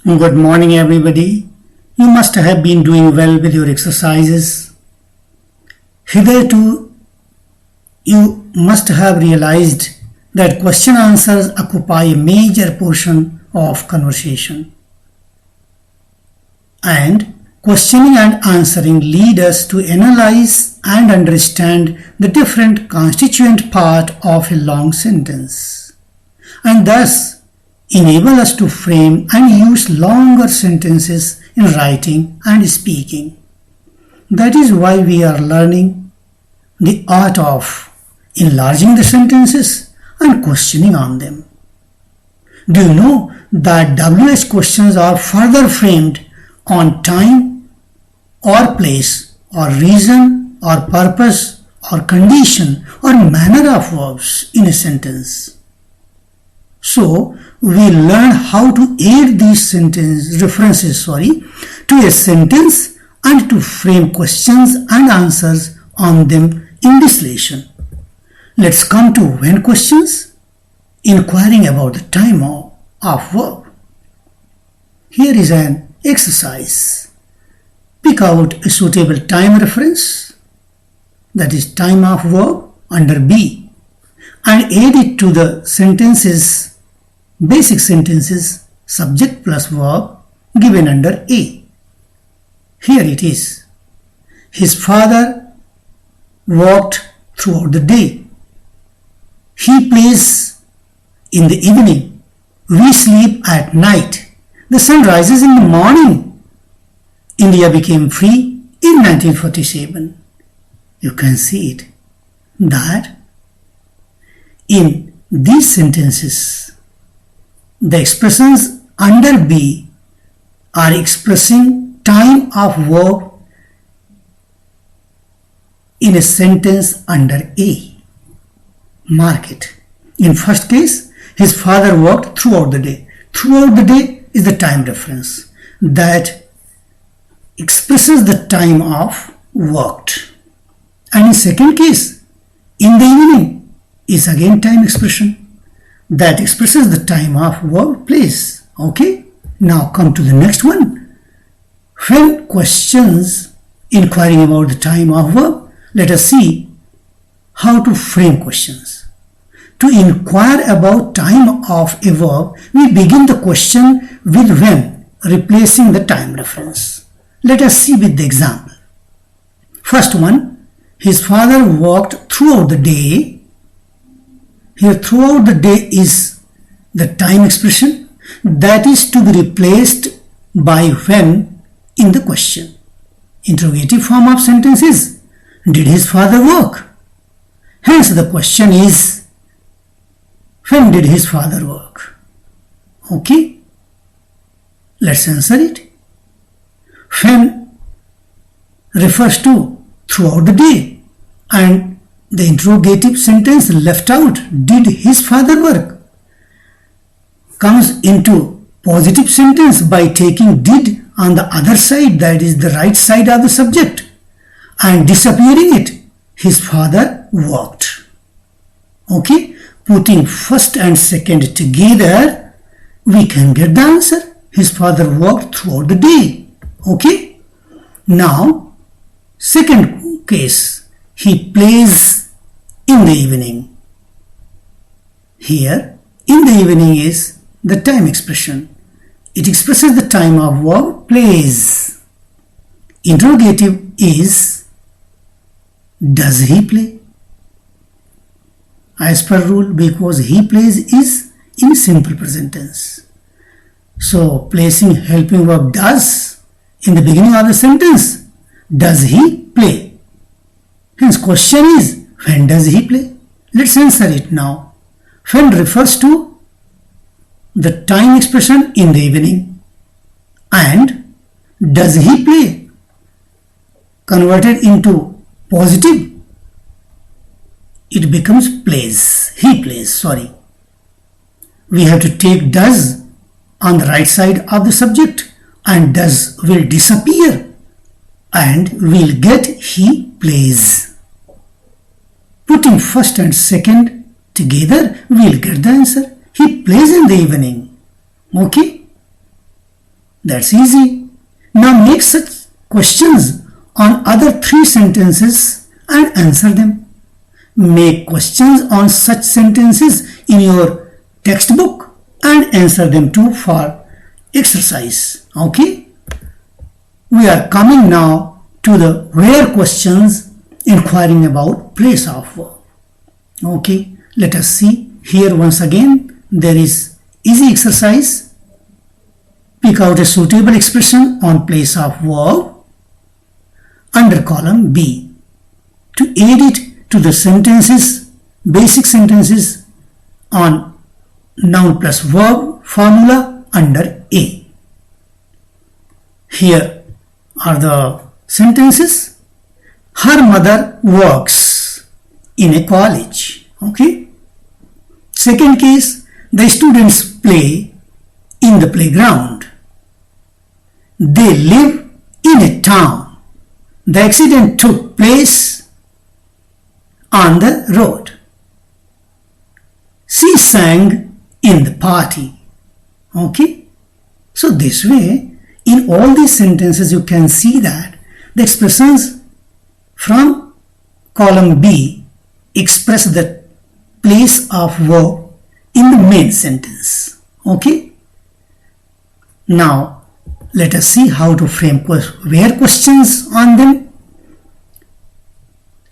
Good morning, everybody. You must have been doing well with your exercises. Hitherto, you must have realized that question answers occupy a major portion of conversation. And questioning and answering lead us to analyze and understand the different constituent part of a long sentence, and thus enable us to frame and use longer sentences in writing and speaking. That is why we are learning the art of enlarging the sentences and questioning on them. Do you know that WH questions are further framed on time or place or reason or purpose or condition or manner of verbs in a sentence? So we learn how to add these sentence references to a sentence and to frame questions and answers on them in this lesson. Let's come to when questions, inquiring about the time of verb. Here is an exercise. Pick out a suitable time reference, that is time of verb, under B, and add it to the sentences, basic sentences, subject plus verb, given under A. Here it is. His father worked throughout the day. He plays in the evening. We sleep at night. The sun rises in the morning. India became free in 1947. You can see it, that in these sentences, the expressions under B are expressing time of verb in a sentence under A. Mark it. In first case, his father worked throughout the day. Throughout the day is the time reference that expresses the time of worked. And in second case, in the evening is again time expression that expresses the time of verb place. Okay, now come to the next one. When questions, inquiring about the time of verb, let us see how to frame questions. To inquire about time of a verb, we begin the question with when, replacing the time reference. Let us see with the example. First one, his father worked throughout the day. Here throughout the day is the time expression that is to be replaced by when in the question. Interrogative form of sentence is, did his father work? Hence the question is, when did his father work? Okay, let's answer it. When refers to throughout the day, and the interrogative sentence left out, did his father work, comes into positive sentence by taking did on the other side, that is the right side of the subject, and disappearing it, his father worked. Okay, putting first and second together, we can get the answer. His father worked throughout the day. Okay, now second case, he plays in the evening. Here in the evening is the time expression. It expresses the time of verb plays. Interrogative is, does he play? As per rule, because he plays is in simple present tense. So placing helping verb does in the beginning of the sentence, does he play? Hence question is, when does he play? Let's answer it now. When refers to the time expression in the evening, and does he play converted into positive, it becomes plays. He plays, we have to take does on the right side of the subject, and does will disappear and we'll get he plays. Putting first and second together, we'll get the answer. He plays in the evening. Okay? That's easy. Now make such questions on other 3 sentences and answer them. Make questions on such sentences in your textbook and answer them too for exercise. Okay? We are coming now to the where questions inquiring about place of verb. Okay, let us see. Here once again there is easy exercise. Pick out a suitable expression on place of verb under column B. To add it to the sentences, basic sentences on noun plus verb formula under A. Here are the sentences. Her mother works in a college. Okay. Second case, the students play in the playground. They live in a town. The accident took place on the road. She sang in the party. Okay. So this way, in all these sentences you can see that the expressions from column B express the place of verb in the main sentence. Okay. Now let us see how to frame where questions on them.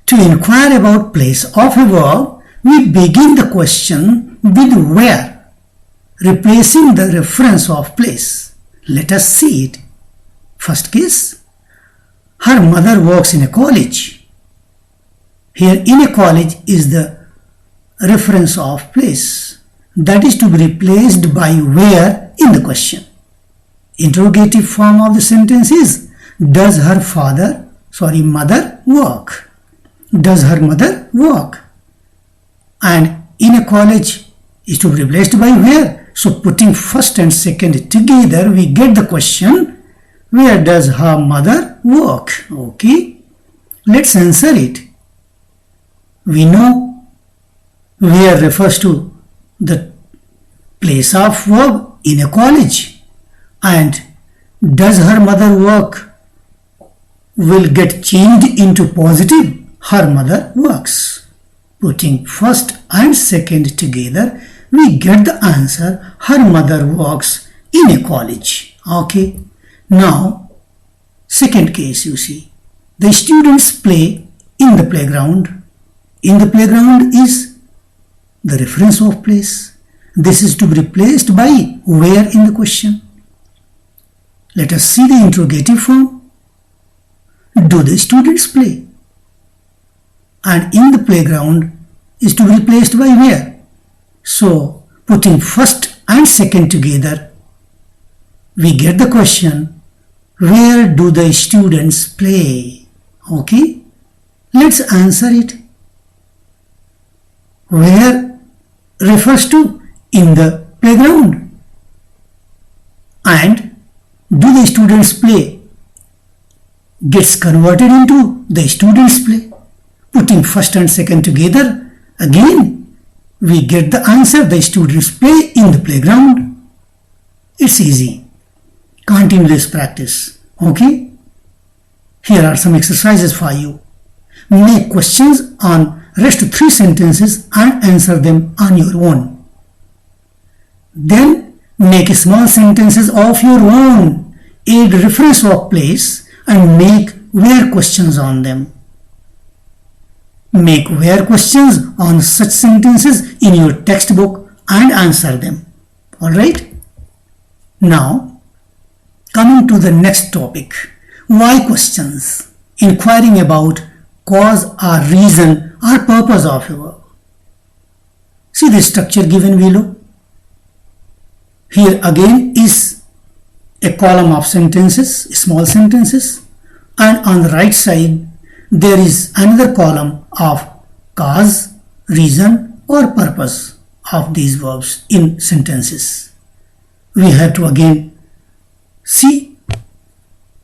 To inquire about place of a verb, we begin the question with where, replacing the reference of place. Let us see it. First case, her mother works in a college. Here in a college is the reference of place that is to be replaced by where in the question. Interrogative form of the sentence is, does her mother work? Does her mother work? And in a college is to be replaced by where. So putting first and second together, we get the question, where does her mother work? Okay, let's answer it. We know where refers to the place of verb in a college, and does her mother work will get changed into positive, her mother works. Putting first and second together, we get the answer, her mother works in a college. Okay. Now, second case you see, the students play in the playground. In the playground is the reference of place. This is to be replaced by where in the question. Let us see the interrogative form. Do the students play? And in the playground is to be replaced by where. So, putting first and second together, we get the question, where do the students play? Okay, let's answer it. Where refers to in the playground, and do the students play gets converted into the students play. Putting first and second together, again we get the answer, the students play in the playground. It's easy. Continue this practice. Okay. Here are some exercises for you. Make questions on rest 3 sentences and answer them on your own. Then make small sentences of your own. Add reference of place and make where questions on them. Make where questions on such sentences in your textbook and answer them. Alright? Now, coming to the next topic. Why questions? Inquiring about cause or reason or purpose of a verb. See the structure given below. Here again is a column of sentences, small sentences, and on the right side there is another column of cause, reason or purpose of these verbs in sentences. We have to again see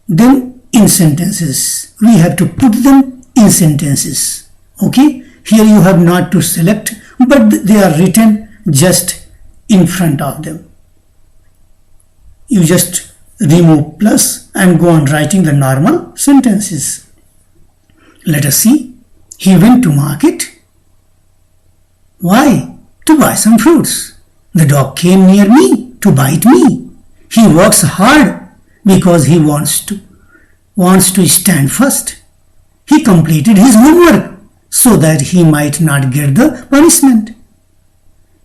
them in sentences. We have to put them in sentences. Okay, here you have not to select, but they are written just in front of them. You just remove plus and go on writing the normal sentences. Let us see. He went to market. Why? To buy some fruits. The dog came near me to bite me. He works hard because he wants to stand first. He completed his homework so that he might not get the punishment.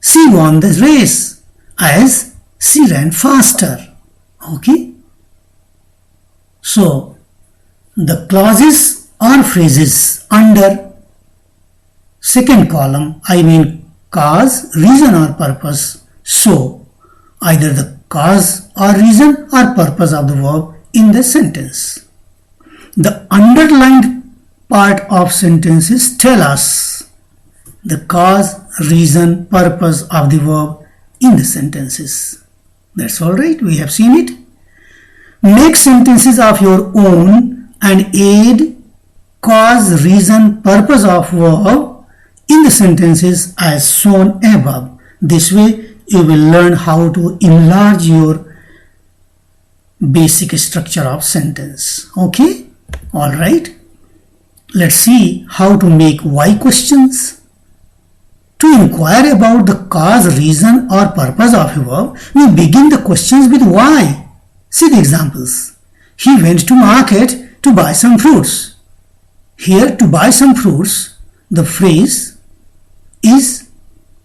She won the race as she ran faster. Okay? So, the clauses or phrases under second column, I mean cause, reason or purpose, show either the cause or reason or purpose of the verb in the sentence. The underlined part of sentences tell us the cause, reason, purpose of the verb in the sentences. That's all right, we have seen it. Make sentences of your own and add cause, reason, purpose of verb in the sentences as shown above. This way you will learn how to enlarge your basic structure of sentence. Okay? Alright. Let's see how to make why questions. To inquire about the cause, reason or purpose of a verb, we begin the questions with why. See the examples. He went to market to buy some fruits. Here, to buy some fruits, the phrase is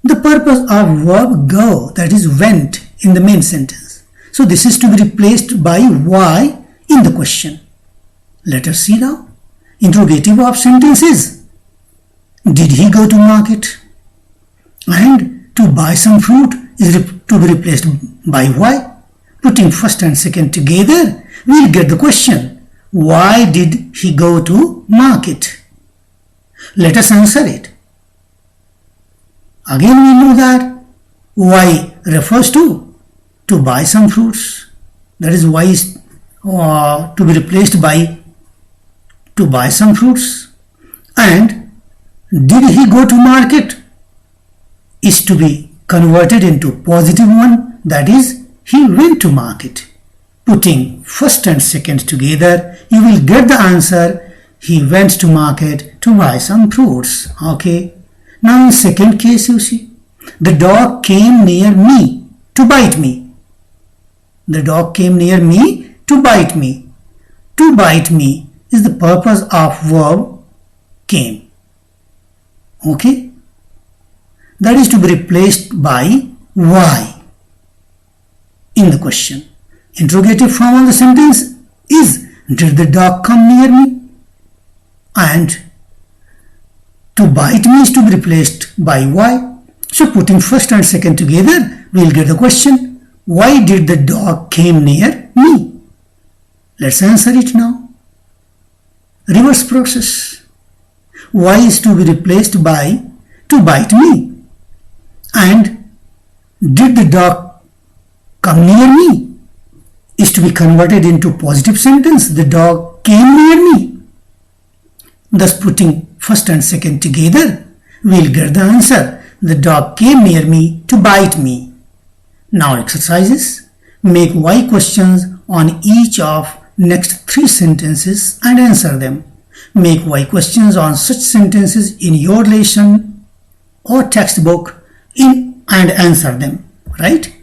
the purpose of verb go, that is went, in the main sentence. So this is to be replaced by why in the question. Let us see now. Interrogative of sentences. Did he go to market? And to buy some fruit is to be replaced by why. Putting first and second together, we will get the question. Why did he go to market? Let us answer it. Again we know that why refers to buy some fruits. That is why is to be replaced by to buy some fruits. And did he go to market is to be converted into positive one, that is he went to market. Putting first and second together, you will get the answer. He went to market to buy some fruits. Okay. Now in second case, you see, the dog came near me to bite me. The dog came near me to bite me. To bite me is the purpose of verb came. Okay. That is to be replaced by why in the question. Interrogative form of the sentence is, did the dog come near me? And to bite me is to be replaced by why. So putting first and second together, we will get the question, why did the dog came near me? Let's answer it now. Reverse process. Why is to be replaced by to bite me. And did the dog come near me is to be converted into positive sentence. The dog came near me. Thus putting first and second together, we will get the answer. The dog came near me to bite me. Now exercises. Make why questions on each of next 3 sentences and answer them. Make why questions on such sentences in your lesson or textbook and answer them. Right?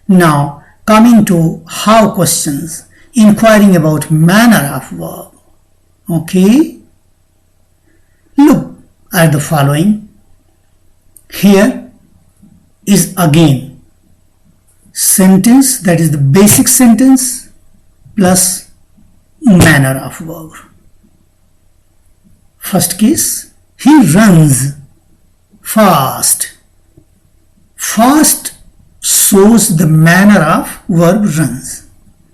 Now coming to how questions, inquiring about manner of verb. Okay? Look at the following. Here is again sentence, that is the basic sentence plus manner of verb. First case, he runs fast. Fast shows the manner of verb runs.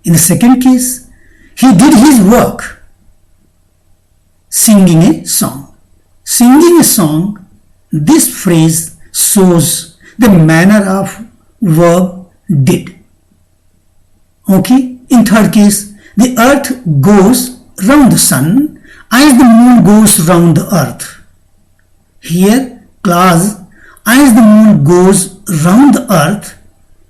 In the second case, he did his work singing a song. Singing a song, this phrase shows the manner of verb did. Okay, in third case, the earth goes round the sun as the moon goes round the earth. Here, clause as the moon goes round the earth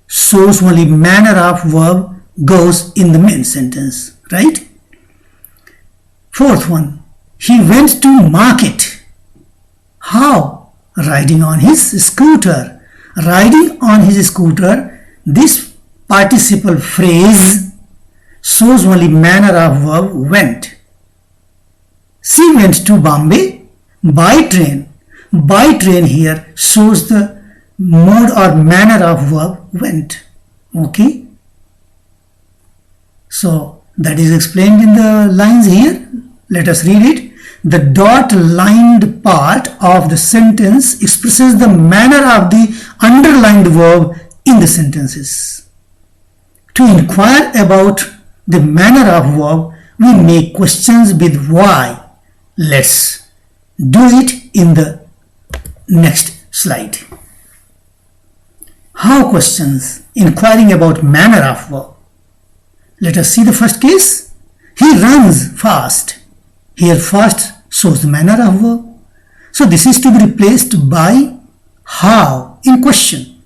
shows only manner of verb goes in the main sentence, right? Fourth one, he went to market. How? Riding on his scooter. Riding on his scooter, this participle phrase shows only manner of verb went. She went to Bombay by train. By train here shows the mode or manner of verb went. Okay. So that is explained in the lines here. Let us read it. The dot-lined part of the sentence expresses the manner of the underlined verb in the sentences. To inquire about the manner of verb, we make questions with why. Let's do it in the next slide. How questions inquiring about manner of verb. Let us see the first case. He runs fast. Here fast shows the manner of verb. So this is to be replaced by how in question.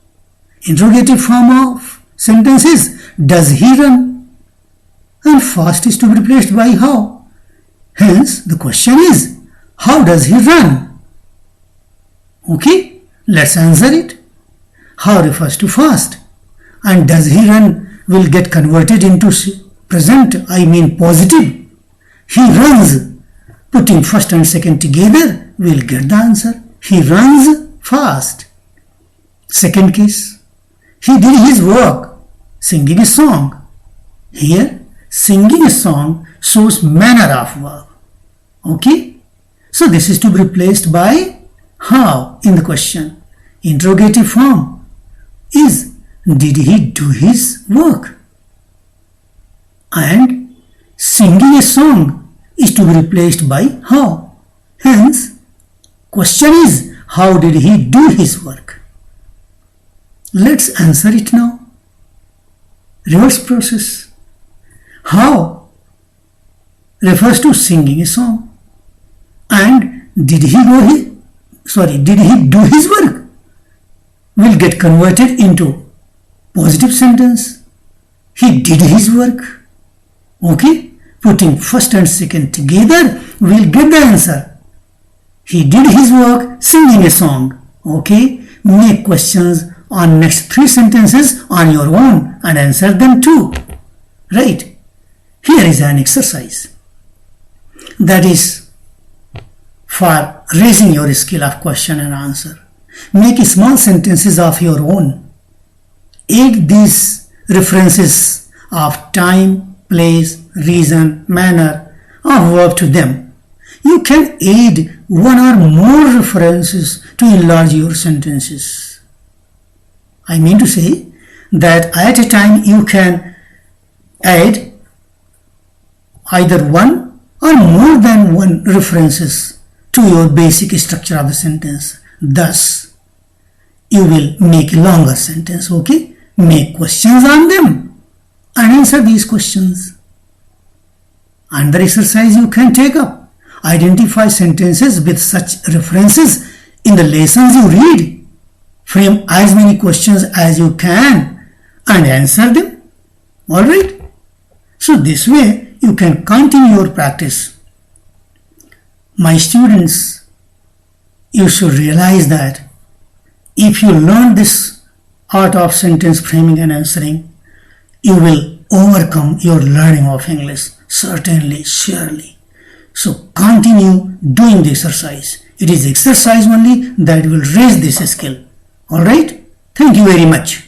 Interrogative form of sentence is does he run? And fast is to be replaced by how. Hence the question is how does he run? Okay, let's answer it. How refers to fast, and does he run will get converted into present, I mean positive. He runs. Putting first and second together, we'll get the answer. He runs fast. Second case, he did his work, singing a song. Here, singing a song shows manner of verb. Okay, so this is to be replaced by how in the question. Interrogative form is did he do his work? And singing a song is to be replaced by how. Hence, question is how did he do his work? Let's answer it now. Reverse process. How refers to singing a song, and did he do his work will get converted into positive sentence. He did his work. Okay, putting first and second together, we'll get the answer. He did his work singing a song. Okay, make questions on next three sentences on your own and answer them too. Right, here is an exercise that is for raising your skill of question and answer. Make small sentences of your own. Add these references of time, place, reason, manner of verb to them. You can add one or more references to enlarge your sentences. I mean to say that at a time you can add either one or more than one references to your basic structure of the sentence. Thus, you will make a longer sentence. Okay? Make questions on them and answer these questions. Another exercise you can take up. Identify sentences with such references in the lessons you read. Frame as many questions as you can and answer them. Alright? So this way you can continue your practice. My students, you should realize that if you learn this art of sentence framing and answering, you will overcome your learning of English. Certainly, surely. So continue doing the exercise. It is exercise only that will raise this skill. Alright? Thank you very much.